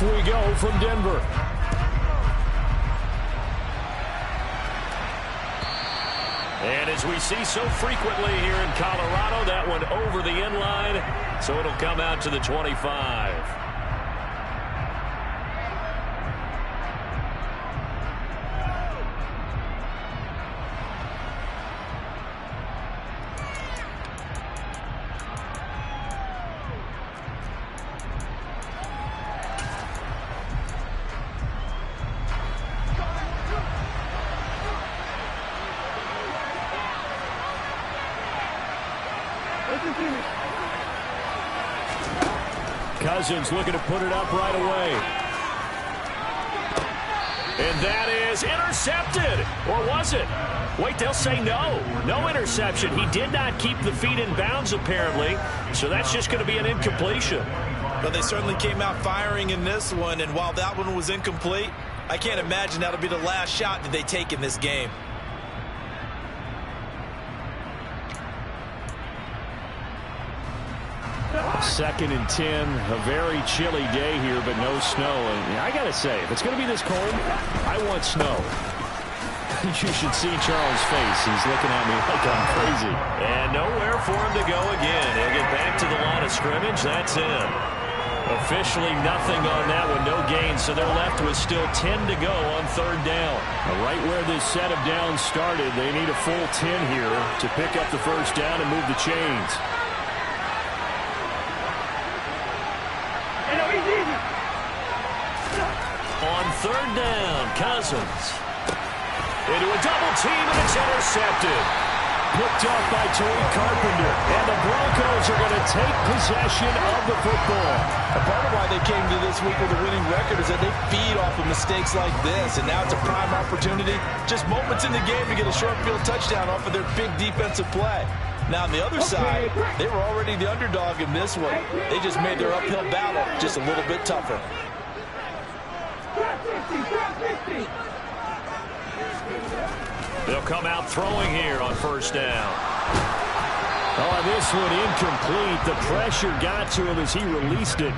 Off we go from Denver. And as we see so frequently here in Colorado, that one over the end line, so it'll come out to the 25. Cousins looking to put it up right away. And that is intercepted. Or was it? Wait, they'll say no. No interception. He did not keep the feet in bounds, apparently. So that's just going to be an incompletion. But they certainly came out firing in this one. And while that one was incomplete, I can't imagine that'll be the last shot that they take in this game. Second and 10, a very chilly day here, but no snow. And I got to say, if it's going to be this cold, I want snow. You should see Charles' face. He's looking at me like I'm crazy. And nowhere for him to go again. He'll get back to the line of scrimmage. That's in. Officially nothing on that one, no gain. So they're left with still 10 to go on third down. Right where this set of downs started, they need a full 10 here to pick up the first down and move the chains. On third down, Cousins into a double team, and it's intercepted. Picked off by Tony Carpenter, and the Broncos are going to take possession of the football. A part of why they came to this week with a winning record is that they feed off of mistakes like this, and now it's a prime opportunity, just moments in the game, to get a short field touchdown off of their big defensive play. Now, on the other side, they were already the underdog in this one. They just made their uphill battle just a little bit tougher. They'll come out throwing here on first down. Oh, this one incomplete. The pressure got to him as he released it.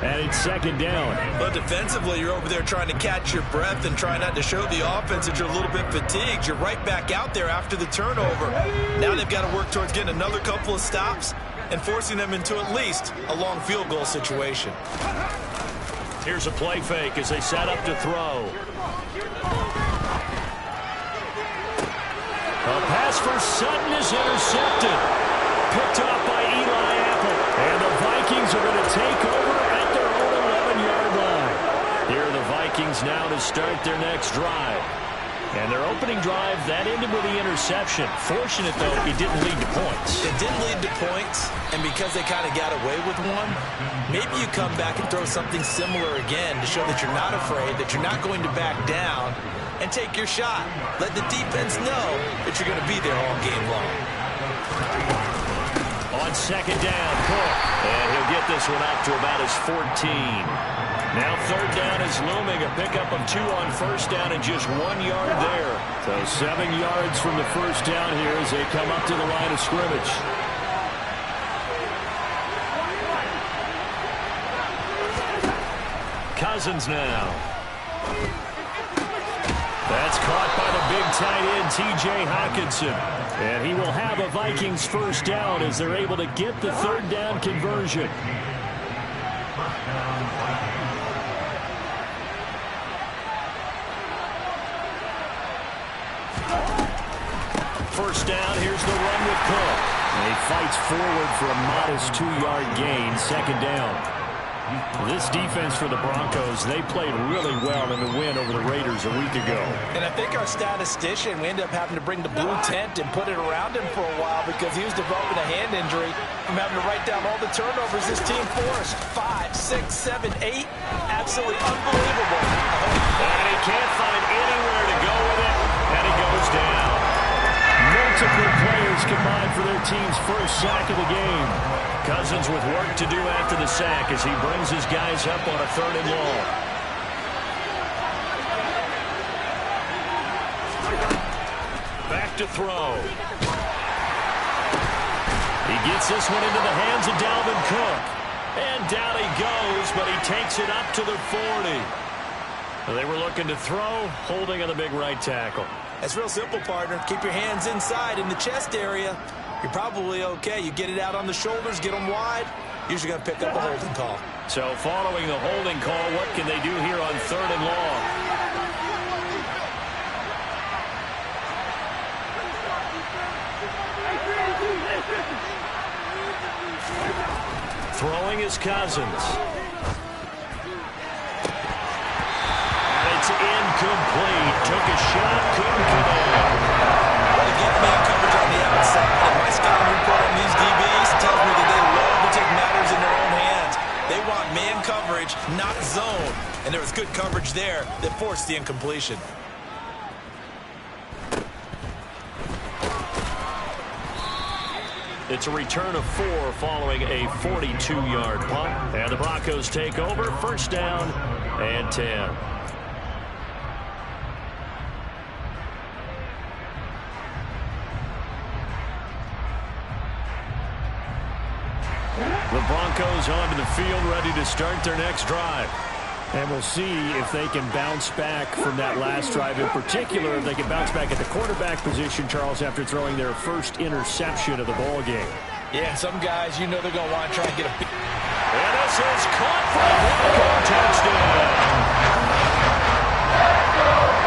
And it's second down. But defensively, you're over there trying to catch your breath and try not to show the offense that you're a little bit fatigued. You're right back out there after the turnover. Now they've got to work towards getting another couple of stops and forcing them into at least a long field goal situation. Here's a play fake as they set up to throw. A pass for Sutton is intercepted. Picked off by Eli Apple. And the Vikings are going to take over at their own 11-yard line. Here are the Vikings now to start their next drive. And their opening drive, that ended with the interception. Fortunate, though, it didn't lead to points. It didn't lead to points, and because they kind of got away with one, maybe you come back and throw something similar again to show that you're not afraid, that you're not going to back down, and take your shot. Let the defense know that you're going to be there all game long. On second down, Cook. And he'll get this one up to about his 14. Now third down is looming. A pickup of 2 on first down and just 1 yard there. So 7 yards from the first down here as they come up to the line of scrimmage. Cousins now. That's caught by the big tight end, T.J. Hockenson. And he will have a Vikings first down as they're able to get the third down conversion. First down, here's the run with Cook. And he fights forward for a modest 2-yard gain, second down. This defense for the Broncos, they played really well in the win over the Raiders a week ago. And I think our statistician, we ended up having to bring the blue tent and put it around him for a while because he was developing a hand injury from having to write down all the turnovers this team forced. 5, 6, 7, 8. Absolutely unbelievable. And he can't find anywhere to go with it, and he goes down. Multiple players combined for their team's first sack of the game. Cousins with work to do after the sack as he brings his guys up on a 3rd and long. Back to throw. He gets this one into the hands of Dalvin Cook. And down he goes, but he takes it up to the 40. They were looking to throw, holding on the big right tackle. It's real simple, partner. Keep your hands inside in the chest area. You're probably okay. You get it out on the shoulders, get them wide. Usually going to pick up a holding call. So following the holding call, what can they do here on 3rd and long? Throwing is Cousins. And it's incomplete. Took a shot, couldn't connect. Well, again, man coverage on the outside. And my scouting report on these DBs tells me that they love to take matters in their own hands. They want man coverage, not zone. And there was good coverage there that forced the incompletion. It's a return of 4 following a 42-yard punt. And the Broncos take over, 1st down and 10. The Broncos onto the field, ready to start their next drive. And we'll see if they can bounce back from that last drive. In particular, if they can bounce back at the quarterback position, Charles, after throwing their first interception of the ball game. Yeah, some guys, you know they're going to want to try and get a big... And this is caught for a Bronco touchdown.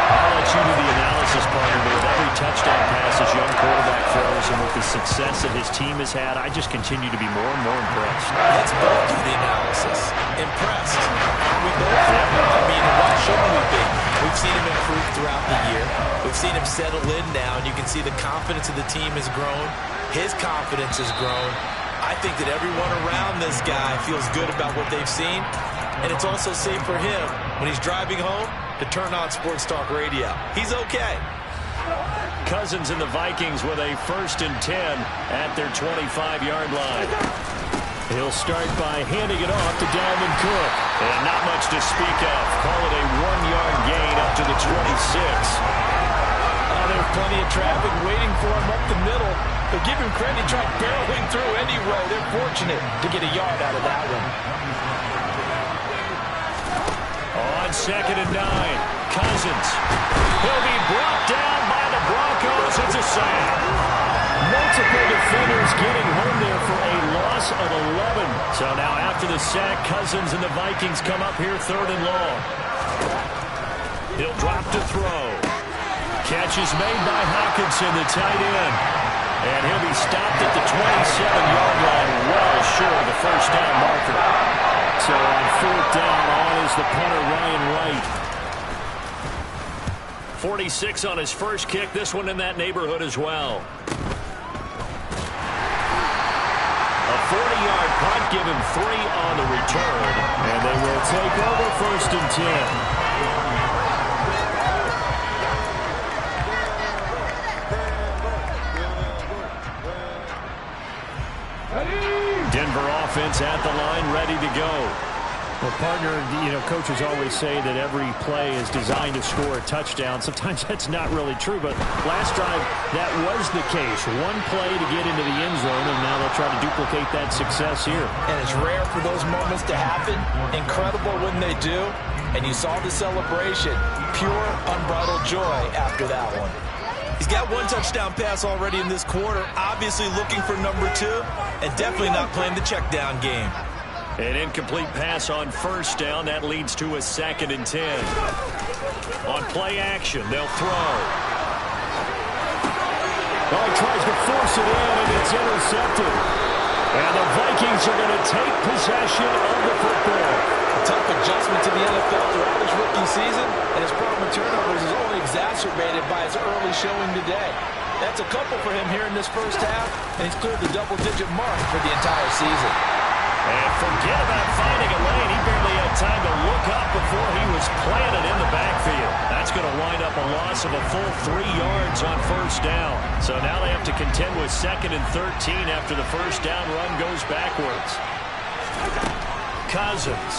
I'll let you do the analysis, partner, but with every touchdown pass this young quarterback throws and with the success that his team has had, I just continue to be more and more impressed. Let's both do the analysis. Impressed. We both are. I mean, why shouldn't we be? We've seen him improve throughout the year. We've seen him settle in now, and you can see the confidence of the team has grown. His confidence has grown. I think that everyone around this guy feels good about what they've seen, and it's also safe for him when he's driving home to turn on Sports Talk Radio. He's okay. Cousins and the Vikings with a 1st and 10 at their 25-yard line. He'll start by handing it off to Dalvin Cook. And not much to speak of. Call it a 1-yard gain up to the 26. There's plenty of traffic waiting for him up the middle. But give him credit, he tried barreling through any row. They're fortunate to get a yard out of that one. On 2nd and 9, Cousins. He'll be brought down by the Broncos. It's a sack. Multiple defenders getting home there for a loss of 11. So now after the sack, Cousins and the Vikings come up here 3rd and long. He'll drop to throw. Catch is made by Hockenson, the tight end. And he'll be stopped at the 27-yard line, well short of the 1st down marker. So on 4th down, on is the punter, Ryan Wright. 46 on his first kick, this one in that neighborhood as well. A 40-yard punt, give him 3 on the return. And they will take over 1st and 10. Denver offense at the line, ready to go. Well, partner, you know, coaches always say that every play is designed to score a touchdown. Sometimes that's not really true, but last drive, that was the case. One play to get into the end zone, and now they'll try to duplicate that success here. And it's rare for those moments to happen. Incredible when they do. And you saw the celebration. Pure, unbridled joy after that one. He's got 1 touchdown pass already in this quarter. Obviously looking for number 2, and definitely not playing the check down game. An incomplete pass on 1st down. That leads to a 2nd and 10. On play action, they'll throw. Oh, he tries to force it in, and it's intercepted. And the Vikings are going to take possession of the football. A tough adjustment to the NFL throughout his rookie season, and his problem with turnovers is only exacerbated by his early showing today. That's a couple for him here in this first half, and he's cleared the double-digit mark for the entire season. And forget about finding a lane. He barely had time to look up before he was planted in the backfield. That's going to wind up a loss of a full 3 yards on 1st down. So now they have to contend with 2nd and 13 after the 1st down run goes backwards. Cousins.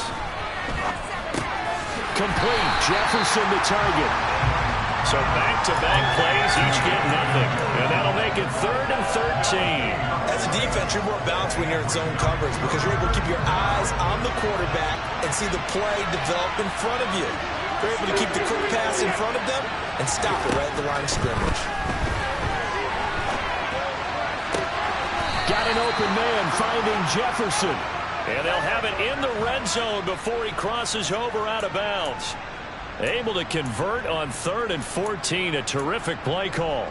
Complete. Jefferson the target. So back-to-back plays, each get nothing. And that'll make it 3rd and 13. As a defense, you're more balanced when you're in zone coverage because you're able to keep your eyes on the quarterback and see the play develop in front of you. You're able to keep the quick pass in front of them and stop it right at the line of scrimmage. Got an open man finding Jefferson. And they'll have it in the red zone before he crosses over out of bounds. Able to convert on 3rd and 14. A terrific play call.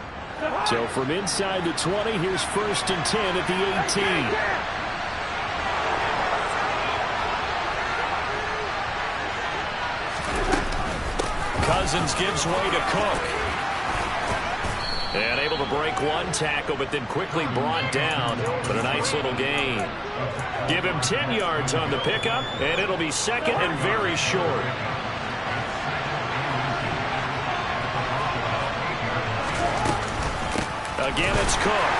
So from inside the 20, here's 1st and 10 at the 18. Cousins gives way to Cook. And able to break one tackle, but then quickly brought down. But a nice little gain. Give him 10 yards on the pickup, and it'll be 2nd and very short. Again, it's Cook.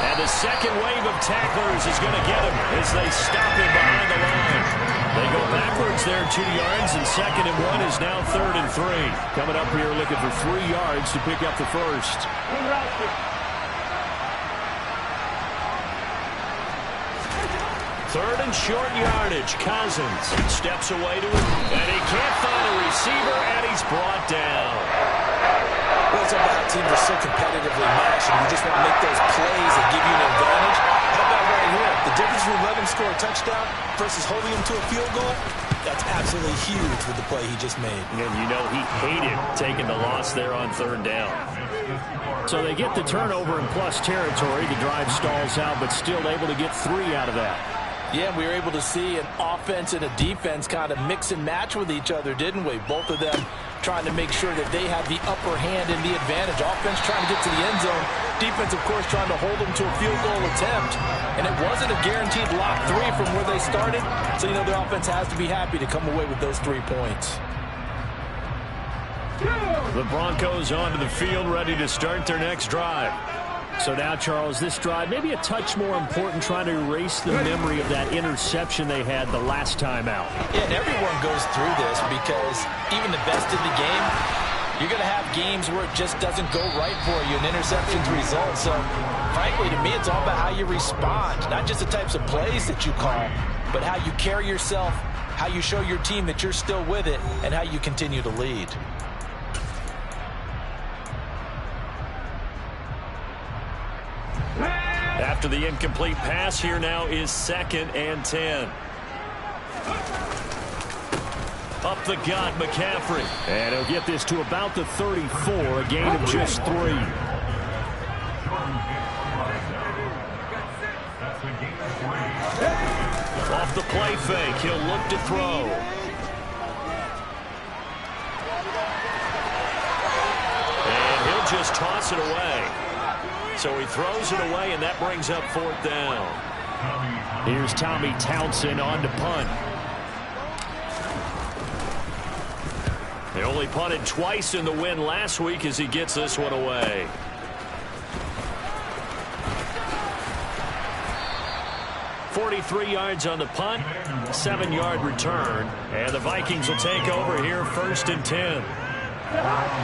And the second wave of tacklers is going to get him as they stop him behind the line. They go backwards there 2 yards, and 2nd and 1 is now 3rd and 3. Coming up here looking for 3 yards to pick up the first. 3rd and short yardage. Cousins steps away to it, and he can't find a receiver, and he's brought down. Well, it's about how teams are so competitively matched, and you just want to make those plays that give you an advantage. How about right here? The difference between letting him score a touchdown versus holding him to a field goal, that's absolutely huge with the play he just made. And you know he hated taking the loss there on 3rd down. So they get the turnover in plus territory. The drive stalls out, but still able to get 3 out of that. Yeah, we were able to see an offense and a defense kind of mix and match with each other, didn't we? Both of them trying to make sure that they have the upper hand and the advantage. Offense trying to get to the end zone. Defense, of course, trying to hold them to a field goal attempt. And it wasn't a guaranteed lock 3 from where they started. So, you know, their offense has to be happy to come away with those 3 points. The Broncos onto the field, ready to start their next drive. So now, Charles, this drive maybe a touch more important, trying to erase the memory of that interception they had the last time out. Yeah, and everyone goes through this because even the best in the game, you're going to have games where it just doesn't go right for you, and interceptions result. So, frankly, to me, it's all about how you respond, not just the types of plays that you call, but how you carry yourself, how you show your team that you're still with it, and how you continue to lead. After the incomplete pass, here now is 2nd and 10. Up the gut, McCaffrey. And he'll get this to about the 34, a gain of just 3. Off the play fake, he'll look to throw. And he'll just toss it away. So he throws it away, and that brings up 4th down. Here's Tommy Townsend on to punt. They only punted twice in the win last week as he gets this one away. .43 yards on the punt, 7-yard return, and the Vikings will take over here 1st and 10.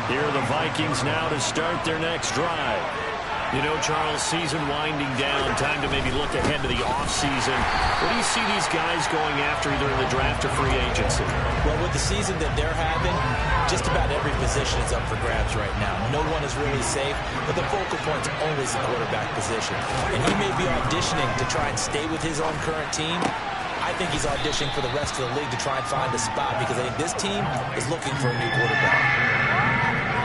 Here are the Vikings now to start their next drive. You know, Charles, season winding down, time to maybe look ahead to the offseason. What do you see these guys going after either in the draft or free agency? Well, with the season that they're having, just about every position is up for grabs right now. No one is really safe, but the focal point's always the quarterback position. And he may be auditioning to try and stay with his own current team. I think he's auditioning for the rest of the league to try and find a spot because I think this team is looking for a new quarterback.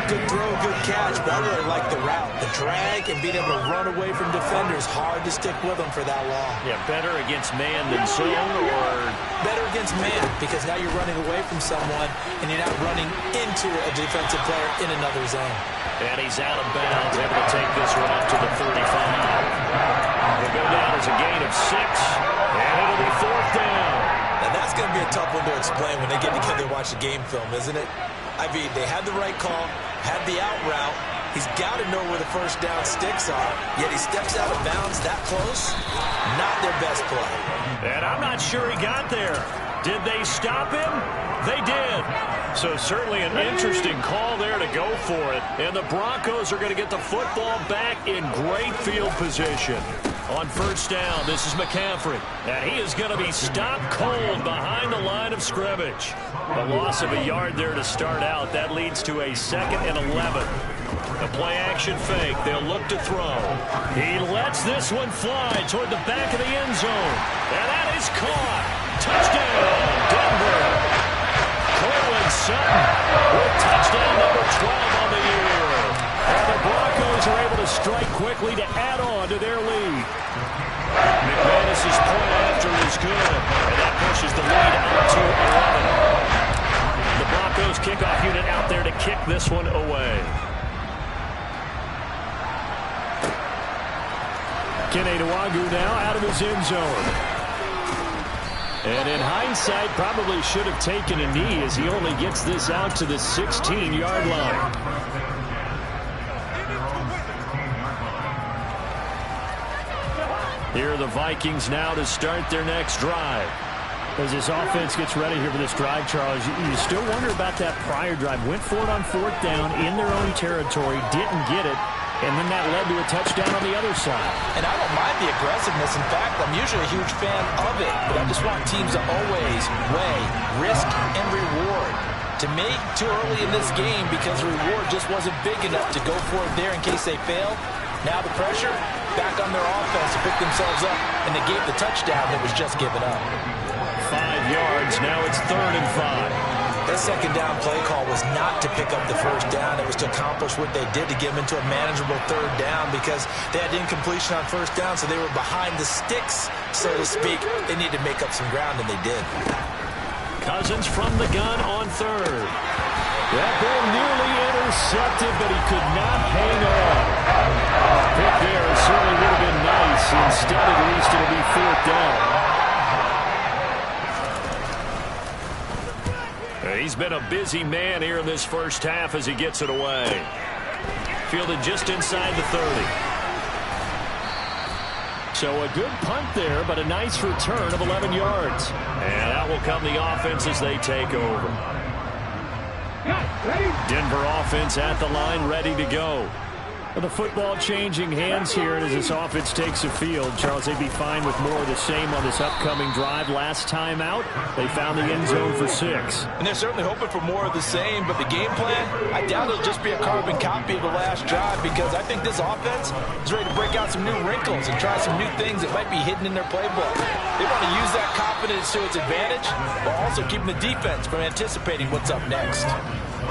Good throw, good catch, but I really like the route. The drag and being able to run away from defenders, hard to stick with them for that long. Yeah, better against man than zone, or? Better against man, because now you're running away from someone and you're not running into a defensive player in another zone. And he's out of bounds, able to take this one up to the 35. He'll go down as a gain of 6, and it'll be 4th down. Now that's going to be a tough one to explain when they get together and watch the game film, isn't it? I mean, they had the right call, had the out route. He's got to know where the first down sticks are, yet he steps out of bounds that close. Not their best play. And I'm not sure he got there. Did they stop him? They did. So certainly an interesting call there to go for it. And the Broncos are going to get the football back in great field position. On first down, this is McCaffrey. And he is going to be stopped cold behind the line of scrimmage. A loss of a yard there to start out. That leads to a 2nd and 11. The play-action fake. They'll look to throw. He lets this one fly toward the back of the end zone. And that is caught. Touchdown, Denver. Cortland Sutton with touchdown number 12 on the year. And the Broncos are able to strike quickly to add on to their lead. McManus's point after is good, and that pushes the lead up to 11. The Broncos kickoff unit out there to kick this one away. Kene Nwangwu now out of his end zone. And in hindsight, probably should have taken a knee as he only gets this out to the 16-yard line. Here are the Vikings now to start their next drive. As this offense gets ready here for this drive, Charles, you still wonder about that prior drive. Went for it on 4th down in their own territory, didn't get it, and then that led to a touchdown on the other side. And I don't mind the aggressiveness. In fact, I'm usually a huge fan of it, but I just want teams to always weigh risk and reward. To me, too early in this game because the reward just wasn't big enough to go for it there in case they fail. Now the pressure back on their offense to pick themselves up, and they gave the touchdown that was just given up. 5 yards. Now it's 3rd and 5. That second down play call was not to pick up the first down. It was to accomplish what they did to get them into a manageable 3rd down because they had incompletion on first down, so they were behind the sticks, so to speak. They needed to make up some ground, and they did. Cousins from the gun on 3rd. That ball nearly intercepted, but he could not hang on. Pick there certainly would have been nice. Instead, at least, it'll be 4th down. He's been a busy man here in this first half as he gets it away. Fielded just inside the 30. So a good punt there, but a nice return of 11 yards. And out will come the offense as they take over. Denver offense at the line, ready to go. Well, the football changing hands here, and as this offense takes the field, Charles, they'd be fine with more of the same on this upcoming drive. Last time out, they found the end zone for 6. And they're certainly hoping for more of the same, but the game plan, I doubt it'll just be a carbon copy of the last drive because I think this offense is ready to break out some new wrinkles and try some new things that might be hidden in their playbook. They want to use that confidence to its advantage while also keeping the defense from anticipating what's up next.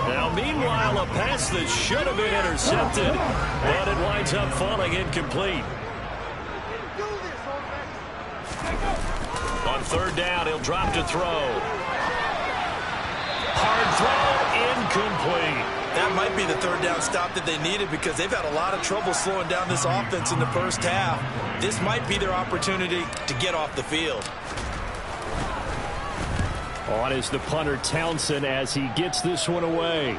Now, meanwhile, a pass that should have been intercepted, but it winds up falling incomplete. On 3rd down, he'll drop to throw. Hard throw, incomplete. That might be the 3rd down stop that they needed because they've had a lot of trouble slowing down this offense in the first half. This might be their opportunity to get off the field. On is the punter Townsend as he gets this one away.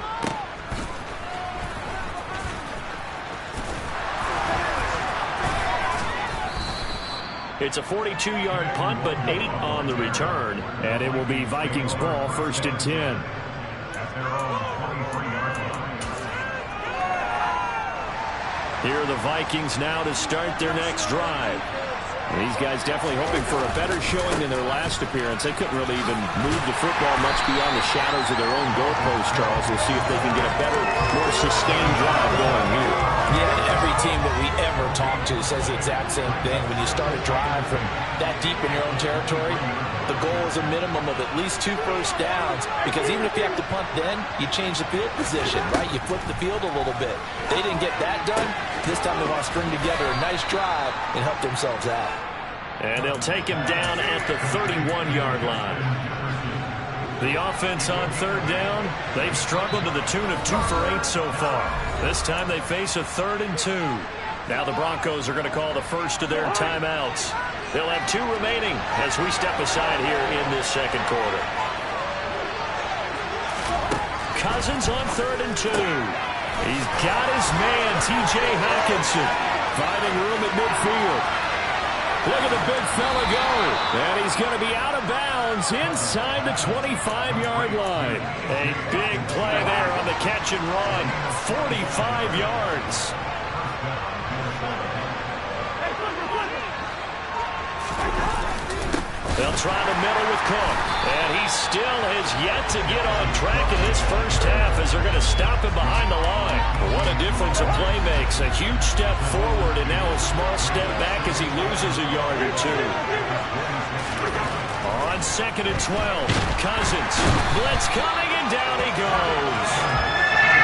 It's a 42-yard punt, but 8 on the return. And it will be Vikings ball, 1st and 10. Here are the Vikings now to start their next drive. These guys definitely hoping for a better showing than their last appearance. They couldn't really even move the football much beyond the shadows of their own goalpost, Charles. We'll see if they can get a better, more sustained drive going here. Yeah, every team that we ever talk to says the exact same thing. When you start a drive from that deep in your own territory, the goal is a minimum of at least 2 first downs because even if you have to punt then, you change the field position, right? You flip the field a little bit. They didn't get that done. This time they want to string together a nice drive and help themselves out. And they'll take him down at the 31-yard line. The offense on 3rd down, they've struggled to the tune of 2 for 8 so far. This time they face a 3rd and 2. Now the Broncos are going to call the first of their timeouts. They'll have 2 remaining as we step aside here in this second quarter. Cousins on 3rd and 2. He's got his man, T.J. Hockenson, finding room at midfield. Look at the big fella go. And he's going to be out of bounds downs inside the 25-yard line. A big play there on the catch and run. 45 yards. They'll try the middle with Cook. And he still has yet to get on track in this first half as they're going to stop him behind the line. What a difference a play makes. A huge step forward and now a small step back as he loses a yard or two. On 2nd and 12, Cousins. Blitz coming and down he goes.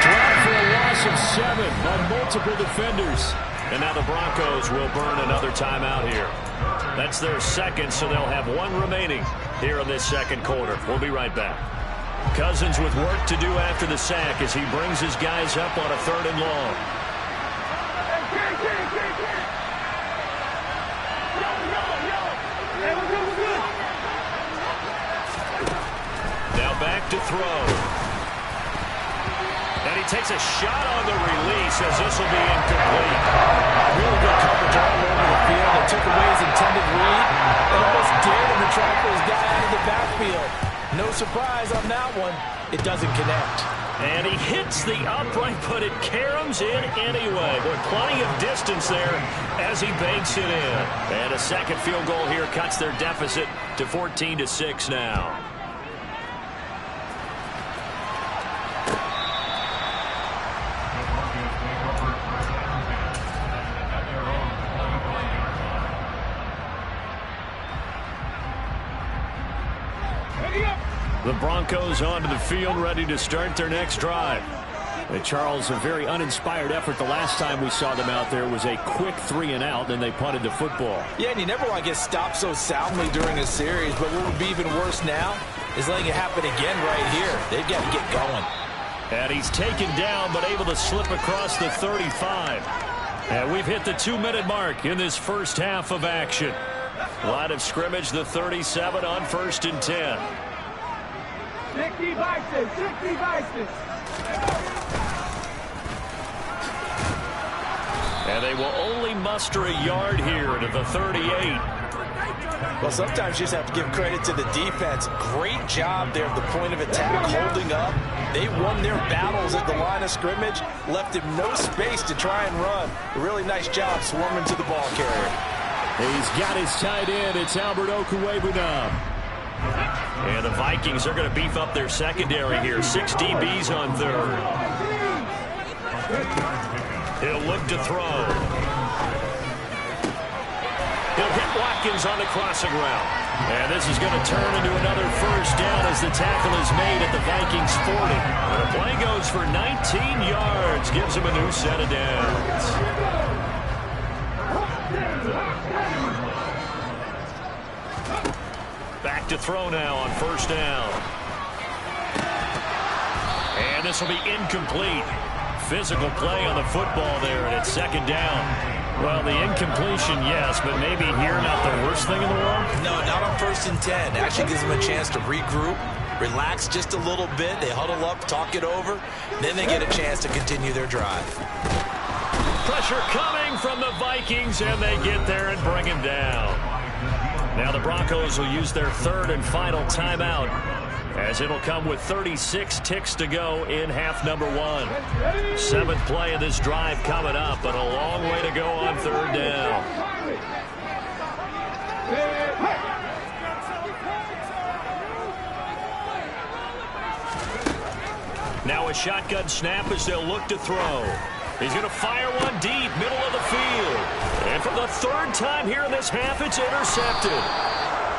Dropped for a loss of 7 on multiple defenders. And now the Broncos will burn another timeout here. That's their second, so they'll have 1 remaining here in this second quarter. We'll be right back. Cousins with work to do after the sack as he brings his guys up on a 3rd and long. Now back to throw. And he takes a shot on the release as this will be incomplete. Really good coverage all over the field. They took away his intended read and almost dared him to try to pull his guy out of the backfield. No surprise on that one. It doesn't connect. And he hits the upright, but it caroms in anyway. With plenty of distance there as he banks it in. And a second field goal here cuts their deficit to 14-6 now. The Broncos onto the field, ready to start their next drive. And Charles, a very uninspired effort. The last time we saw them out there was a quick 3-and-out, and they punted the football. Yeah, and you never want to get stopped so soundly during a series, but what would be even worse now is letting it happen again right here. They've got to get going. And he's taken down, but able to slip across the 35. And we've hit the 2-minute mark in this first half of action. Line of scrimmage, the 37 on 1st and 10. 60 devices, 60 devices. And they will only muster a yard here to the 38. Well, sometimes you just have to give credit to the defense. Great job there at the point of attack, holding up. They won their battles at the line of scrimmage, left him no space to try and run. A really nice job swarming to the ball carrier. He's got his tight end. It's Albert Okwuegbunam. And the Vikings are going to beef up their secondary here. 6 DBs on 3rd. He'll look to throw. He'll hit Watkins on the crossing route. And this is going to turn into another first down as the tackle is made at the Vikings 40. And the play goes for 19 yards. Gives him a new set of downs. Back to throw now on 1st down. And this will be incomplete. Physical play on the football there, and it's 2nd down. Well, the incompletion, yes, but maybe here not the worst thing in the world? No, not on 1st and 10. Actually gives them a chance to regroup, relax just a little bit. They huddle up, talk it over. Then they get a chance to continue their drive. Pressure coming from the Vikings, and they get there and bring him down. Now the Broncos will use their 3rd and final timeout, as it'll come with 36 ticks to go in half number 1. 7th play of this drive coming up, but a long way to go on 3rd down. Now a shotgun snap as they'll look to throw. He's going to fire one deep, middle of the field. And for the 3rd time here in this half, it's intercepted.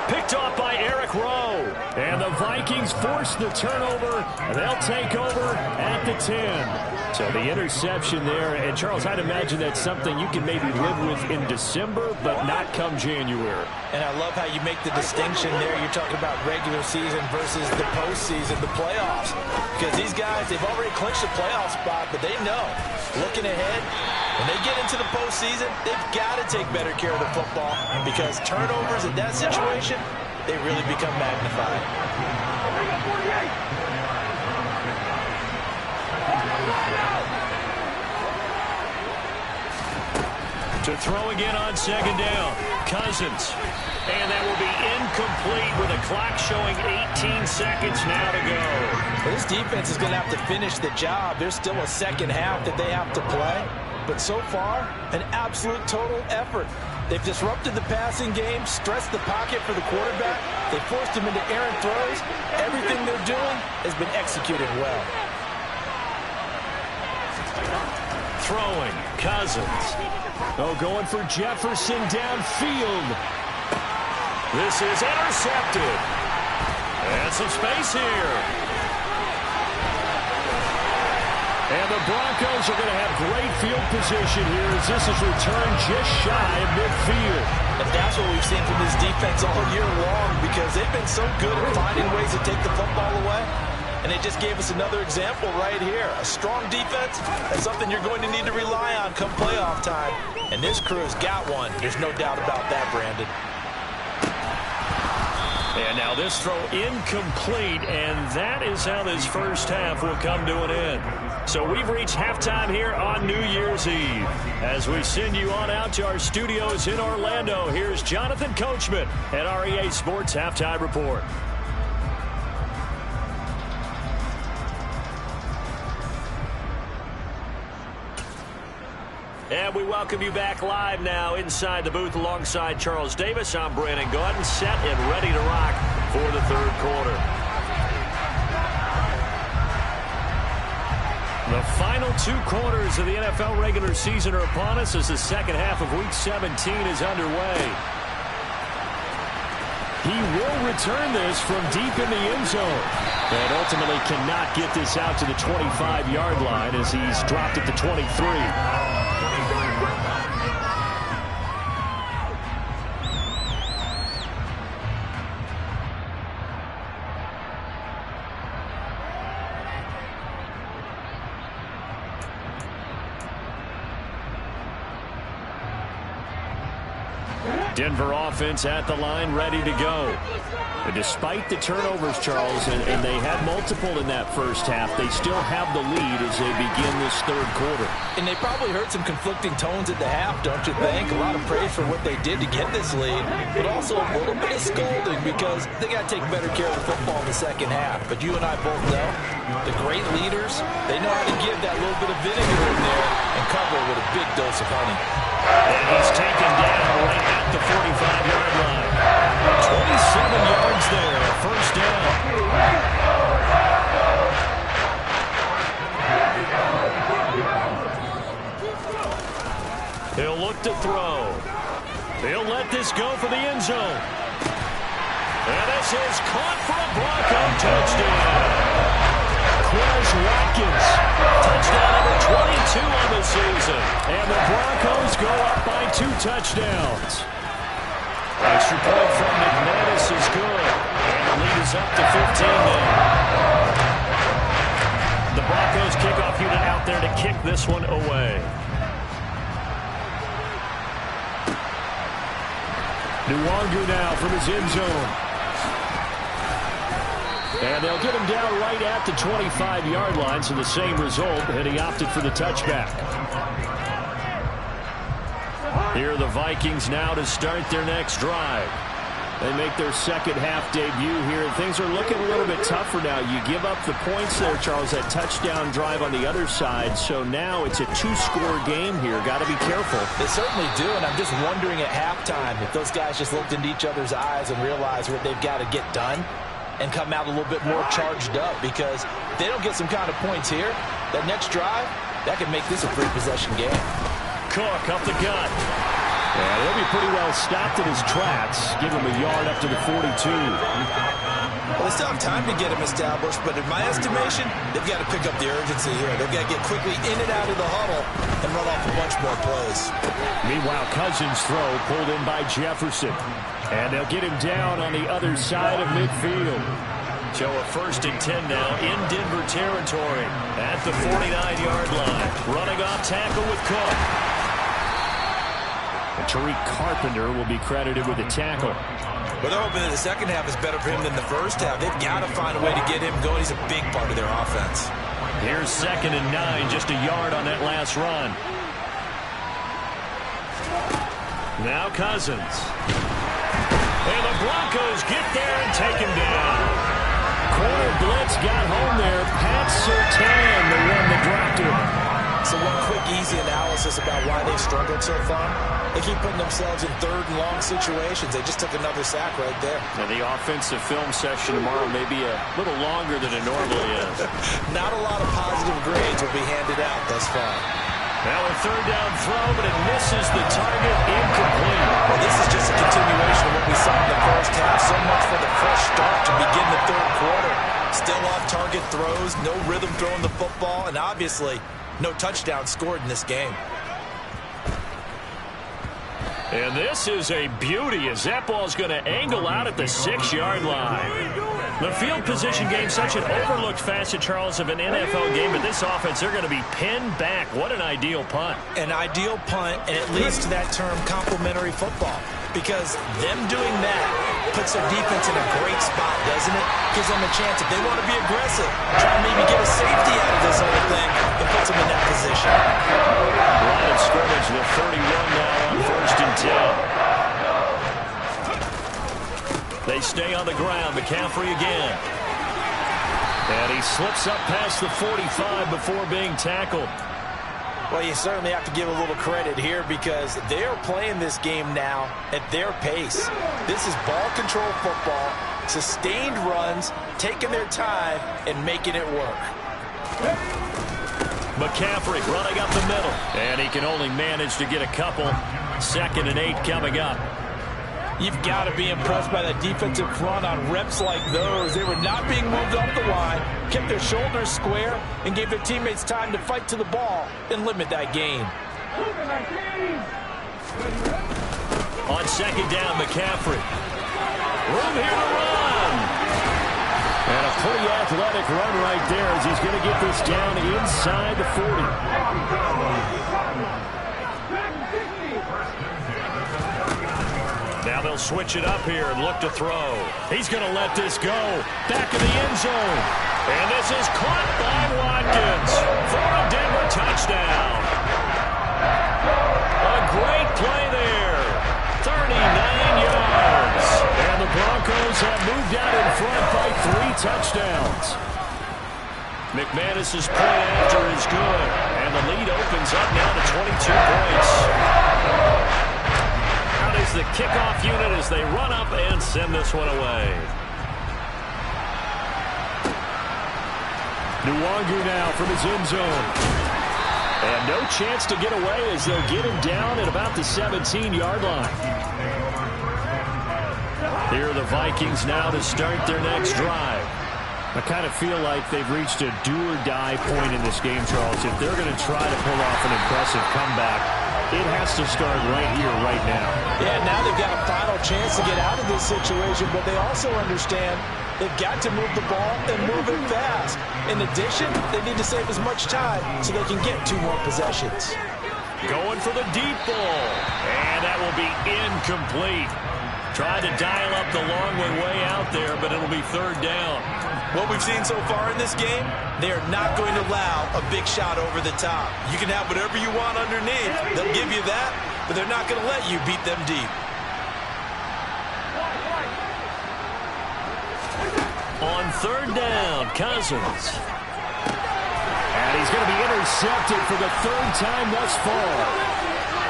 Picked off by Eric Rowe. And the Vikings force the turnover. They'll take over at the 10. So the interception there. And, Charles, I'd imagine that's something you can maybe live with in December, but not come January. And I love how you make the distinction there. You're talking about regular season versus the postseason, the playoffs. Because these guys, they've already clinched the playoff spot, but they know, looking ahead, when they get into the postseason, they've got to take better care of the football because turnovers in that situation, they really become magnified. To throw again on 2nd down. Cousins. And that will be incomplete with a clock showing 18 seconds now to go. Well, this defense is going to have to finish the job. There's still a second half that they have to play. But so far, an absolute total effort. They've disrupted the passing game, stressed the pocket for the quarterback. They forced him into errant throws. Everything they're doing has been executed well. Throwing, Cousins. Oh, going for Jefferson downfield. This is intercepted. And some space here. And the Broncos are going to have great field position here as this is returned just shy of midfield. And that's what we've seen from this defense all year long because they've been so good at finding ways to take the football away. And they just gave us another example right here. A strong defense, that's something you're going to need to rely on come playoff time. And this crew's got one. There's no doubt about that, Brandon. And now this throw incomplete, and that is how this first half will come to an end. So we've reached halftime here on New Year's Eve. As we send you on out to our studios in Orlando, here's Jonathan Coachman at REA Sports Halftime Report. And we welcome you back live now inside the booth alongside Charles Davis. I'm Brandon Gordon, set and ready to rock for the third quarter. The final 2 quarters of the NFL regular season are upon us as the second half of Week 17 is underway. He will return this from deep in the end zone. And ultimately cannot get this out to the 25-yard line as he's dropped at the 23. Denver offense at the line, ready to go. But despite the turnovers, Charles, and they had multiple in that first half, they still have the lead as they begin this third quarter. And they probably heard some conflicting tones at the half, don't you think? A lot of praise for what they did to get this lead, but also a little bit of scolding because they got to take better care of the football in the second half. But you and I both know the great leaders, they know how to give that little bit of vinegar in there and cover with a big dose of honey. And he's taken down right at the 45-yard line. 27 yards there, first down. He'll look to throw. He'll let this go for the end zone. And this is caught for a Bronco touchdown. Quez Watkins, touchdown number 22 on the season. And the Broncos go up by 2 touchdowns. Extra point from McManus is good. And the lead is up to 15 now. The Broncos kickoff unit out there to kick this one away. Nwangu now from his end zone. And they'll get him down right at the 25-yard line, so the same result, and he opted for the touchback. Here are the Vikings now to start their next drive. They make their second half debut here, and things are looking a little bit tougher now. You give up the points there, Charles, that touchdown drive on the other side, so now it's a 2-score game here. Got to be careful. They certainly do, and I'm just wondering at halftime if those guys just looked into each other's eyes and realized what they've got to get done and come out a little bit more charged up, because if they don't get some kind of points here, that next drive, that could make this a 3-possession game. Cook up the gut. And he'll be pretty well stopped in his tracks. Give him a yard up to the 42. Well, they still have time to get him established, but in my estimation, they've got to pick up the urgency here. They've got to get quickly in and out of the huddle and run off a bunch more plays. Meanwhile, Cousins' throw pulled in by Jefferson. And they'll get him down on the other side of midfield. So a 1st and 10 now in Denver territory at the 49-yard line. Running off tackle with Cook. And Tariq Carpenter will be credited with the tackle. But they're hoping that the second half is better for him than the first half. They've got to find a way to get him going. He's a big part of their offense. Here's 2nd and 9, just a yard on that last run. Now Cousins. And the Broncos get there in take him down. Corner blitz got home there. Pat Surtain, the one that dropped him. So one quick, easy analysis about why they've struggled so far. They keep putting themselves in third and long situations. They just took another sack right there. And the offensive film session tomorrow may be a little longer than it normally is. Not a lot of positive grades will be handed out thus far. Now a third down throw, but it misses the target, incomplete. Well, this is just a continuation of what we saw in the first half. So much for the fresh start to begin the third quarter. Still off-target throws, no rhythm throwing the football, and obviously no touchdown scored in this game. And this is a beauty as that ball's going to angle out at the 6-yard line. The field position game, such an overlooked facet, Charles, of an NFL game, but this offense, they're going to be pinned back. What an ideal punt. An ideal punt, and it leads to that term complementary football. Because them doing that puts their defense in a great spot, doesn't it? Gives them a chance, if they want to be aggressive, try and maybe get a safety out of this whole thing, it puts them in that position. Line of scrimmage, the 31 now on 1st and 10. They stay on the ground. McCaffrey again. And he slips up past the 45 before being tackled. Well, you certainly have to give a little credit here because they're playing this game now at their pace. This is ball control football, sustained runs, taking their time, and making it work. McCaffrey running up the middle. And he can only manage to get a couple. 2nd and 8 coming up. You've got to be impressed by that defensive front on reps like those. They were not being moved off the line, kept their shoulders square, and gave their teammates time to fight to the ball and limit that gain. On 2nd down, McCaffrey. Room here to run. And a pretty athletic run right there as he's going to get this down inside the 40. Now they'll switch it up here and look to throw. He's going to let this go. Back in the end zone. And this is caught by Watkins for a Denver touchdown. A great play there. 39 yards. And the Broncos have moved out in front by 3 touchdowns. McManus's point after is good. And the lead opens up now to 22 points. Is the kickoff unit as they run up and send this one away. Nwangu now from his end zone. And no chance to get away as they'll get him down at about the 17-yard line. Here are the Vikings now to start their next drive. I kind of feel like they've reached a do-or-die point in this game, Charles. If they're going to try to pull off an impressive comeback, it has to start right here, right now. Yeah, now they've got a final chance to get out of this situation, but they also understand they've got to move the ball and move it fast. In addition, they need to save as much time so they can get 2 more possessions. Going for the deep ball, and that will be incomplete. Tried to dial up the long way out there, but it'll be 3rd down. What we've seen so far in this game, they are not going to allow a big shot over the top. You can have whatever you want underneath. They'll give you that, but they're not going to let you beat them deep. On 3rd down, Cousins. And he's going to be intercepted for the 3rd time thus far.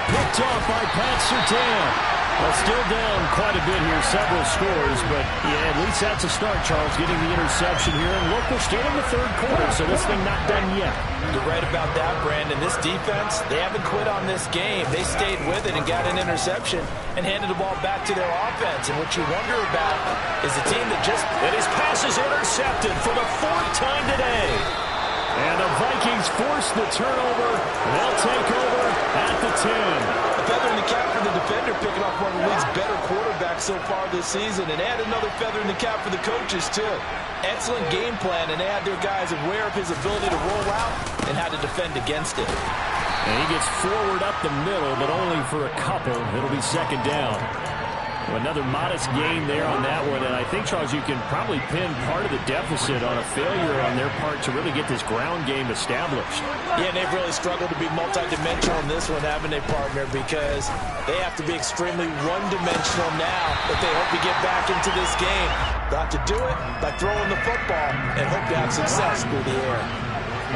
Picked off by Pat Surtain. Well, still down quite a bit here, several scores, but yeah, at least that's a start, Charles, getting the interception here. And look, we're still in the 3rd quarter, so this thing not done yet. You're right about that, Brandon. This defense, they haven't quit on this game. They stayed with it and got an interception and handed the ball back to their offense. And what you wonder about is a team that just... And his pass is intercepted for the 4th time today. And the Vikings force the turnover. They'll take over at the 10. Feather in the cap for the defender, picking off one of the league's better quarterbacks so far this season, and add another feather in the cap for the coaches too. Excellent game plan, and they had their guys aware of his ability to roll out and how to defend against it. And he gets forward up the middle, but only for a couple. It'll be 2nd down. Another modest gain there on that one, and I think, Charles, you can probably pin part of the deficit on a failure on their part to really get this ground game established. Yeah, and they've really struggled to be multidimensional in this one, haven't they, partner? Because they have to be extremely one-dimensional now if they hope to get back into this game. They'll have to do it by throwing the football and hope to have success through the air.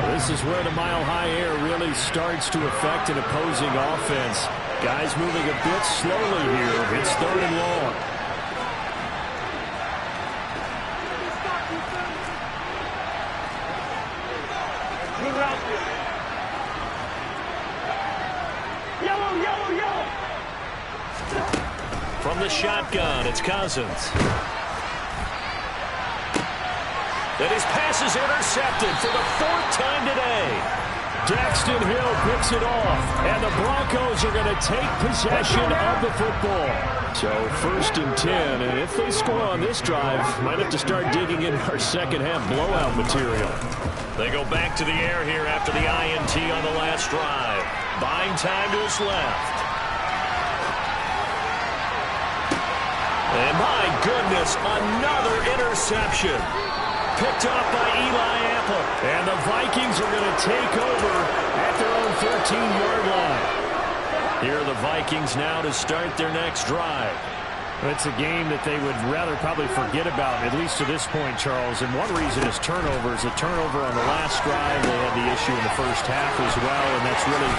Well, this is where the mile-high air really starts to affect an opposing offense. Guys moving a bit slowly here. It's 3rd and long. From the shotgun, it's Cousins. And his pass is intercepted for the 4th time today. Daxton Hill picks it off, and the Broncos are going to take possession of the football. So 1st and 10, and if they score on this drive, might have to start digging in our second-half blowout material. They go back to the air here after the INT on the last drive. Buying time to his left. And my goodness, another interception. Picked off by Eli Apple. And the Vikings are going to take over at their own 13-yard line. Here are the Vikings now to start their next drive. It's a game that they would rather probably forget about, at least to this point, Charles. And one reason is turnovers. A turnover on the last drive. They had the issue in the first half as well, and that's really,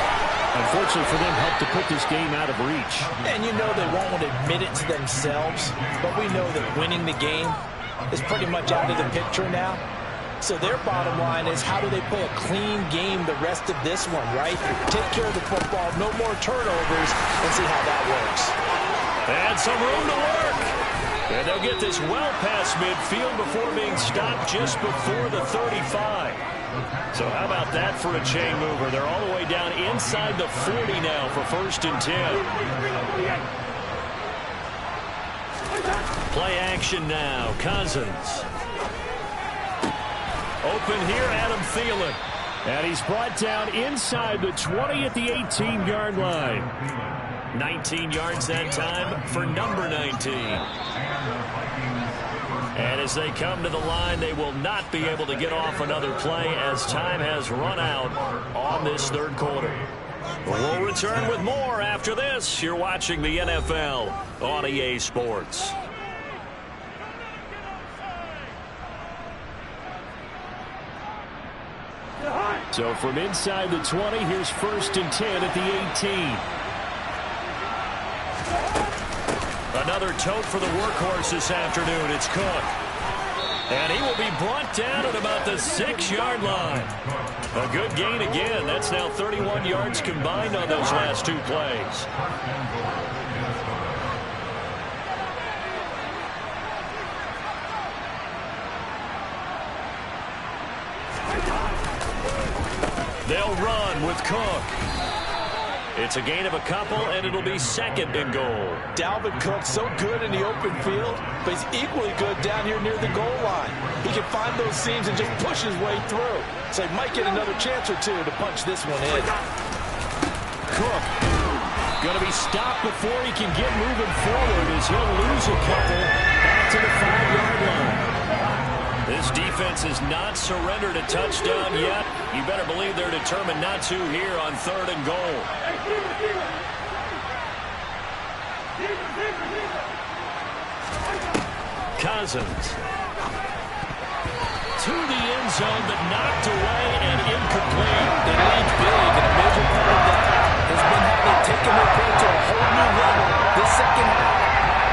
unfortunately for them, helped to put this game out of reach. And you know they won't admit it to themselves, but we know that winning the game is pretty much out of the picture now. So their bottom line is, how do they play a clean game the rest of this one, right? Take care of the football, no more turnovers, and see how that works. And some room to work. And they'll get this well past midfield before being stopped just before the 35. So how about that for a chain mover? They're all the way down inside the 40 now for 1st and 10. Play action now. Cousins. Open here, Adam Thielen. And he's brought down inside the 20 at the 18-yard line. 19 yards that time for number 19. And as they come to the line, they will not be able to get off another play as time has run out on this 3rd quarter. We'll return with more after this. You're watching the NFL on EA Sports. So from inside the 20, here's 1st and 10 at the 18. Another tote for the workhorse this afternoon. It's Cook. And he will be brought down at about the 6-yard line. A good gain again. That's now 31 yards combined on those last 2 plays. They'll run with Cook. It's a gain of a couple, and it'll be 2nd and goal. Dalvin Cook, so good in the open field, but he's equally good down here near the goal line. He can find those seams and just push his way through. So he might get another chance or two to punch this one in. Cook going to be stopped before he can get moving forward as he'll lose a couple back to the 5-yard line. This defense has not surrendered a touchdown yet. You better believe they're determined not to here on 3rd and goal. Cousins. To the end zone, but knocked away and incomplete. They lead big, and a major part of that has been how they've taken their play to a whole new level this second half.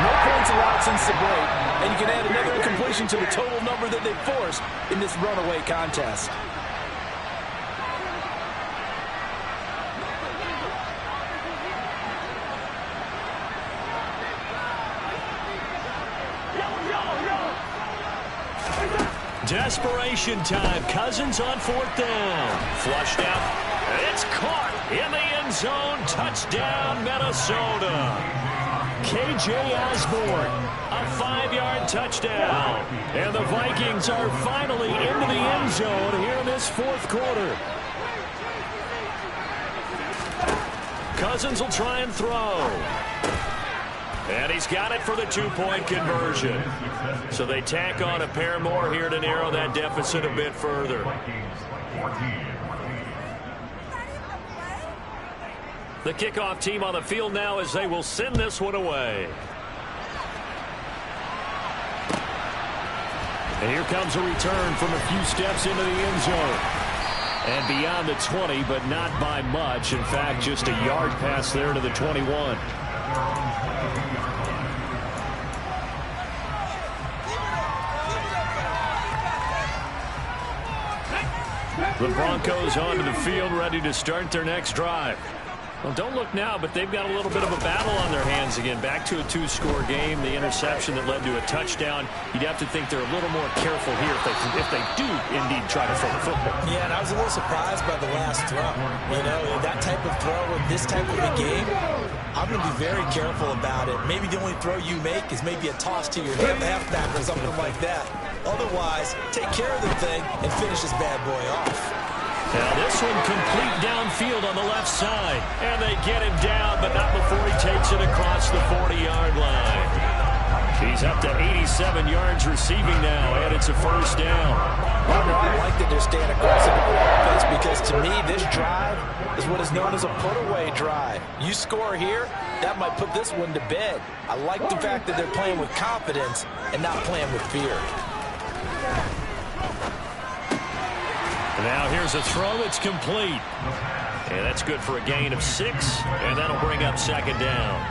No points allowed since the break, and you can add another incompletion to the total number that they've forced in this runaway contest. Desperation time. Cousins on 4th down. Flushed out. It's caught in the end zone. Touchdown, Minnesota. K.J. Osborne, a 5-yard touchdown. And the Vikings are finally into the end zone here in this 4th quarter. Cousins will try and throw. And he's got it for the 2-point conversion. So they tack on a pair more here to narrow that deficit a bit further. The kickoff team on the field now as they will send this one away. And here comes a return from a few steps into the end zone. And beyond the 20, but not by much. In fact, just a yard pass there to the 21. The Broncos onto the field, ready to start their next drive. Well, don't look now, but they've got a little bit of a battle on their hands again. Back to a two-score game. The interception that led to a touchdown. You'd have to think they're a little more careful here if they do indeed try to throw the football. Yeah, and I was a little surprised by the last throw. You know, that type of throw in this type of a game, I'm going to be very careful about it. Maybe the only throw you make is maybe a toss to your halfback or something like that. Otherwise, take care of the thing and finish this bad boy off. Now this one complete downfield on the left side. And they get him down, but not before he takes it across the 40-yard line. He's up to 87 yards receiving now, and it's a first down. I like that they're staying aggressive on offense because to me this drive is what is known as a put-away drive. You score here, that might put this one to bed. I like the fact that they're playing with confidence and not playing with fear. Now here's a throw that's complete. And that's good for a gain of 6, and that'll bring up second down.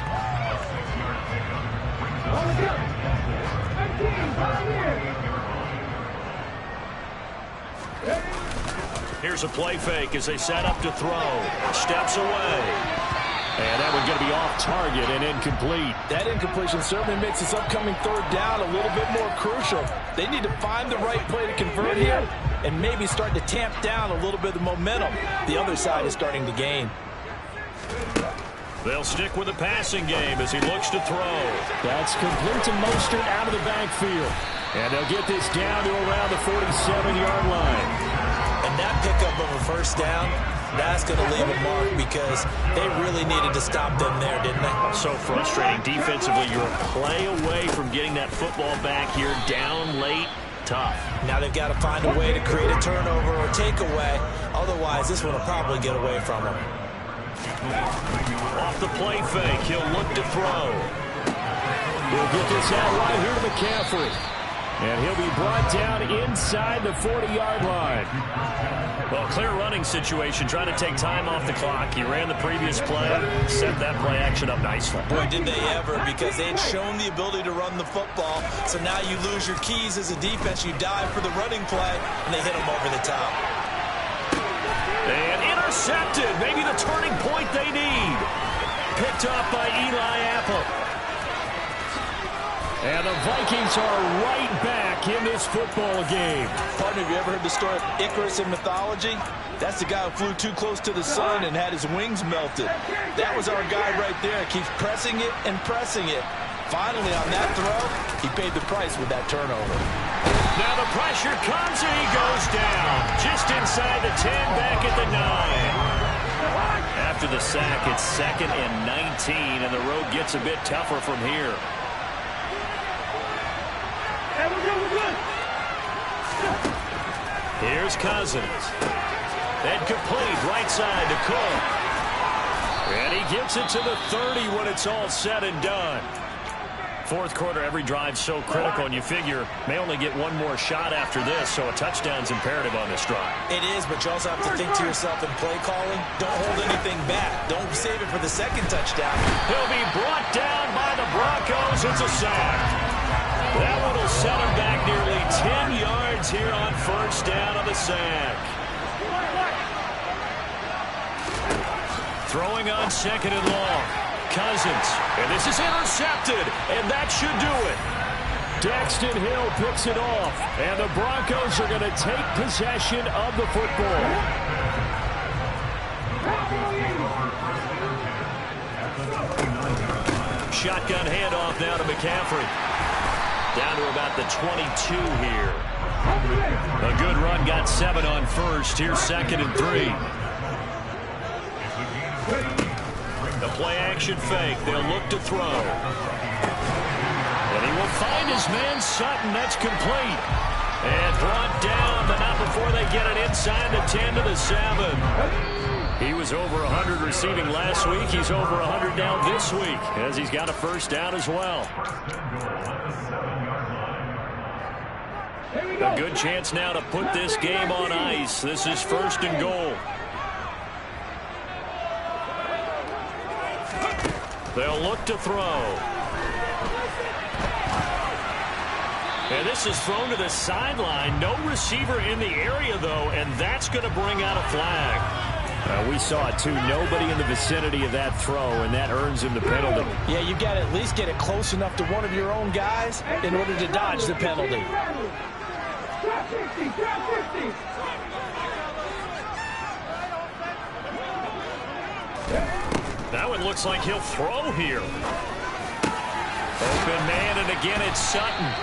Here's a play fake as they set up to throw. Steps away. And that one's going to be off target and incomplete. That incompletion certainly makes this upcoming third down a little bit more crucial. They need to find the right play to convert here and maybe start to tamp down a little bit of momentum. The other side is starting to gain. They'll stick with the passing game as he looks to throw. That's complete to Mostert out of the backfield. And they'll get this down to around the 47-yard line. And that pickup of a first down, that's going to leave a mark because they really needed to stop them there, didn't they? So frustrating. Defensively, you're a play away from getting that football back here. Down late, tough. Now they've got to find a way to create a turnover or takeaway. Otherwise, this one will probably get away from them. Off the play fake, he'll look to throw. He'll get this out right here to McCaffrey. And he'll be brought down inside the 40-yard line. Well, clear running situation, trying to take time off the clock. He ran the previous play, set that play action up nicely. Boy, did they ever, because they had shown the ability to run the football. So now you lose your keys as a defense. You dive for the running play, and they hit them over the top. And intercepted. Maybe the turning point they need. Picked up by Eli Apple. And the Vikings are right back in this football game. Partner, have you ever heard the story of Icarus in mythology? That's the guy who flew too close to the sun and had his wings melted. That was our guy right there. Keeps pressing it and pressing it. Finally, on that throw, he paid the price with that turnover. Now the pressure comes and he goes down. Just inside the 10, back at the 9. After the sack, it's 2nd and 19, and the road gets a bit tougher from here. Here's Cousins. And complete right side to Cook. And he gets it to the 30 when it's all said and done. Fourth quarter, every drive's so critical, and you figure may only get one more shot after this, so a touchdown's imperative on this drive. It is, but you also have to think to yourself in play calling, don't hold anything back. Don't save it for the second touchdown. He'll be brought down by the Broncos. It's a sack. That one will set him back nearly 10 yards here on first down on the sack. Throwing on 2nd and long. Cousins. And this is intercepted. And that should do it. Daxton Hill picks it off. And the Broncos are going to take possession of the football. Shotgun handoff now to McCaffrey. Down to about the 22 here. A good run, got 7 on first. Here's 2nd and 3. The play action fake. They'll look to throw. And he will find his man Sutton. That's complete. And brought down, but not before they get it inside the 10 to the 7. He was over 100 receiving last week. He's over 100 now this week as he's got a first down as well. A good chance now to put this game on ice. This is 1st and goal. They'll look to throw. And this is thrown to the sideline. No receiver in the area, though, and that's going to bring out a flag. We saw it, too. Nobody in the vicinity of that throw, and that earns him the penalty. Yeah, you got to at least get it close enough to one of your own guys in order to dodge the penalty. Now it looks like he'll throw here. Open man, and again it's Sutton.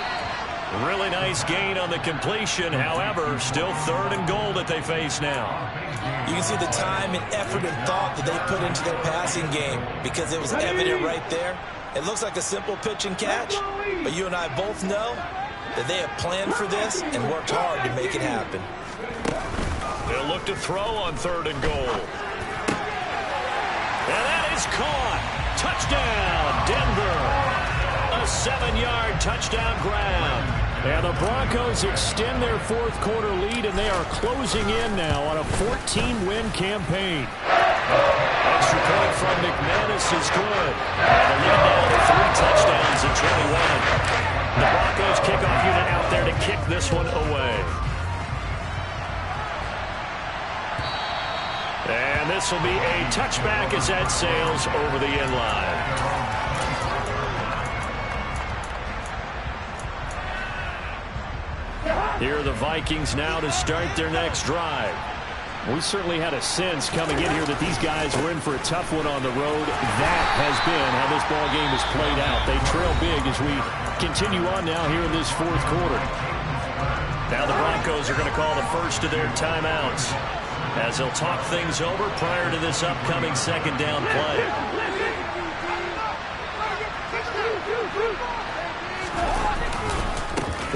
Really nice gain on the completion. However, still 3rd and goal that they face now. You can see the time and effort and thought that they put into their passing game because it was evident right there. It looks like a simple pitch and catch, but you and I both know that they have planned for this and worked hard to make it happen. They'll look to throw on 3rd and goal. And that is caught. Touchdown, Denver. A 7-yard touchdown grab. And the Broncos extend their 4th quarter lead, and they are closing in now on a 14-win campaign. Extra point from McManus is good. And the lead now to 3 touchdowns at 21. The Broncos kickoff unit out there to kick this one away. And this will be a touchback as that sails over the end line. Here are the Vikings now to start their next drive. We certainly had a sense coming in here that these guys were in for a tough one on the road. That has been how this ball game has played out. They trail big as we continue on now here in this 4th quarter. Now the Broncos are going to call the first of their timeouts as they'll talk things over prior to this upcoming 2nd down play.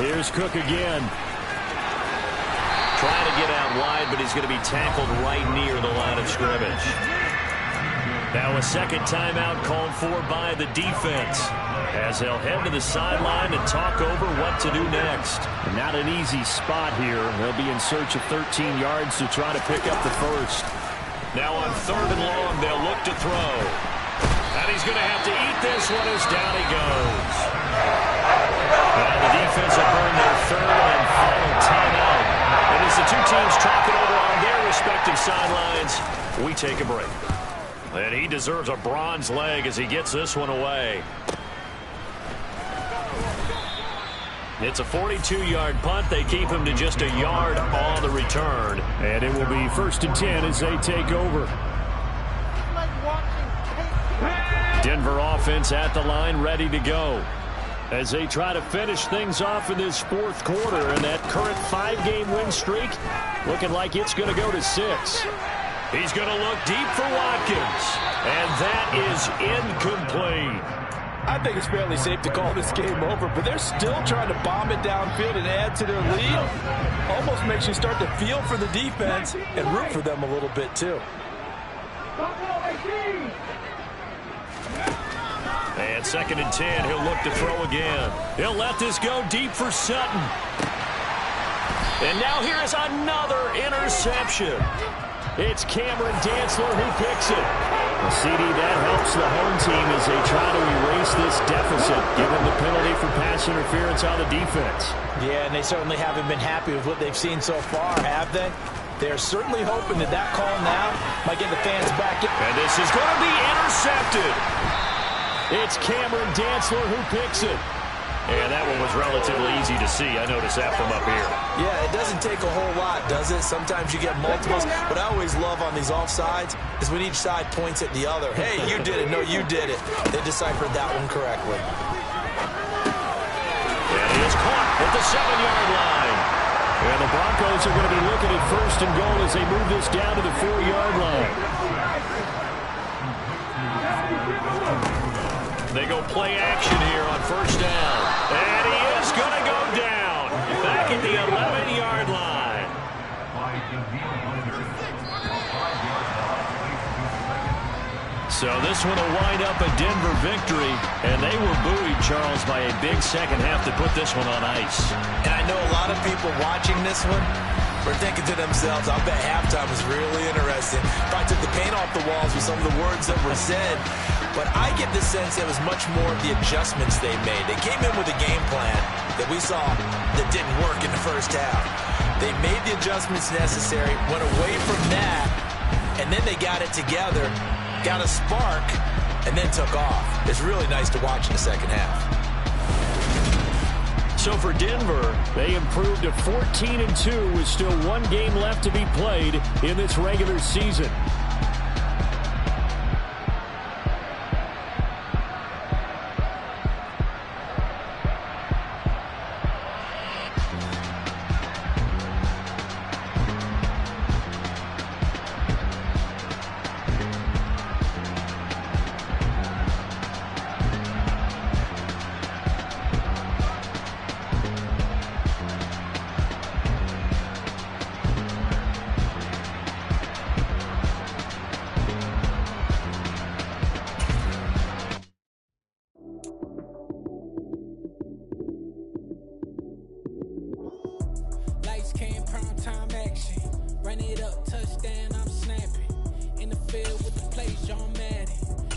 Here's Cook again. Trying to get out wide, but he's going to be tackled right near the line of scrimmage. Now a 2nd timeout called for by the defense as they'll head to the sideline and talk over what to do next. Not an easy spot here. They'll be in search of 13 yards to try to pick up the first. Now on 3rd and long, they'll look to throw. And he's going to have to eat this one as down he goes. Now the defense will burn their 3rd and final timeout. And as the two teams talk it over on their respective sidelines, we take a break. And he deserves a bronze leg as he gets this one away. It's a 42-yard punt. They keep him to just a yard on the return. And it will be 1st and 10 as they take over. Denver offense at the line, ready to go as they try to finish things off in this 4th quarter. And that current 5-game win streak looking like it's going to go to 6. He's going to look deep for Watkins. And that is incomplete. I think it's fairly safe to call this game over, but they're still trying to bomb it downfield and add to their lead. Almost makes you start to feel for the defense and root for them a little bit, too. And 2nd and 10, he'll look to throw again. He'll let this go deep for Sutton. And now here is another interception. It's Cameron Dantzler who picks it. The CD, that helps the home team as they try to erase this deficit, given the penalty for pass interference on the defense. Yeah, and they certainly haven't been happy with what they've seen so far, have they? They're certainly hoping that that call now might get the fans back in. And this is going to be intercepted. It's Cameron Dantzler who picks it. And that one was relatively easy to see. I noticed that from up here. Yeah, it doesn't take a whole lot, does it? Sometimes you get multiples. What I always love on these offsides is when each side points at the other. Hey, you did it. No, you did it. They deciphered that one correctly. And he is caught at the 7-yard line. And the Broncos are going to be looking at 1st and goal as they move this down to the 4-yard line. They go play action here on 1st down. And he is going to go down back at the 11-yard line. So this one will wind up a Denver victory, and they were buoyed, Charles, by a big second half to put this one on ice. And I know a lot of people watching this one were thinking to themselves, I'll bet halftime was really interesting. Probably took the paint off the walls with some of the words that were said. But I get the sense it was much more of the adjustments they made. They came in with a game plan that we saw that didn't work in the first half. They made the adjustments necessary, went away from that, and then they got it together, got a spark, and then took off. It's really nice to watch in the second half. So for Denver, they improved to 14-2 with still one game left to be played in this regular season. Run it up, touchdown, I'm snapping. In the field with the plays, John Madden.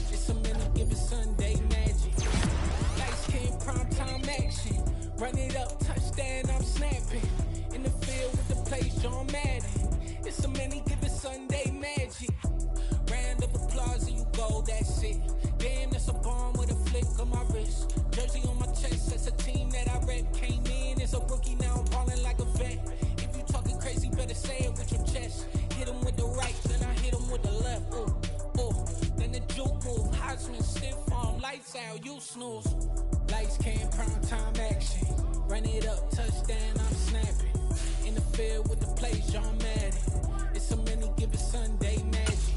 It's a many given Sunday magic. Lights came prime time action. Run it up, touchdown, I'm snapping. In the field with the plays, John Madden. It's a many given Sunday magic. Round of applause and you go, that's it. Damn, that's a bomb with a flick on my wrist. Jersey on my chest, that's a team that I rep. Came in as a rookie, now I'm balling like a vet. If you talking crazy, better say it with your chest. Hit him with the right, then I hit him with the left. Ooh, ooh. Then the juke move, Heisman, stiff arm, lights out, you snooze. Lights came, prime time action. Run it up, touchdown, I'm snapping. In the field with the plays, John Madden. It's a many given Sunday magic.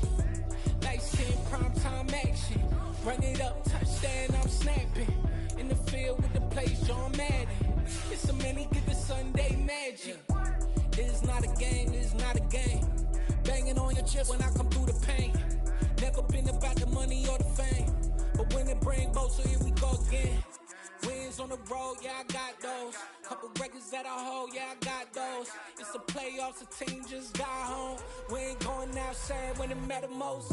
Lights came, prime time action. Run it up, touchdown, I'm snapping. In the field with the plays, John Madden. It's a many given Sunday magic. This is not a game, this is not a game. Banging on your chest when I come through the pain. Never been about the money or the fame. But when it bring both, so here we go again. Wins on the road, yeah, I got those. Couple records that I hold, yeah, I got those. It's the playoffs, the team just got home. We ain't going outside when it matter most.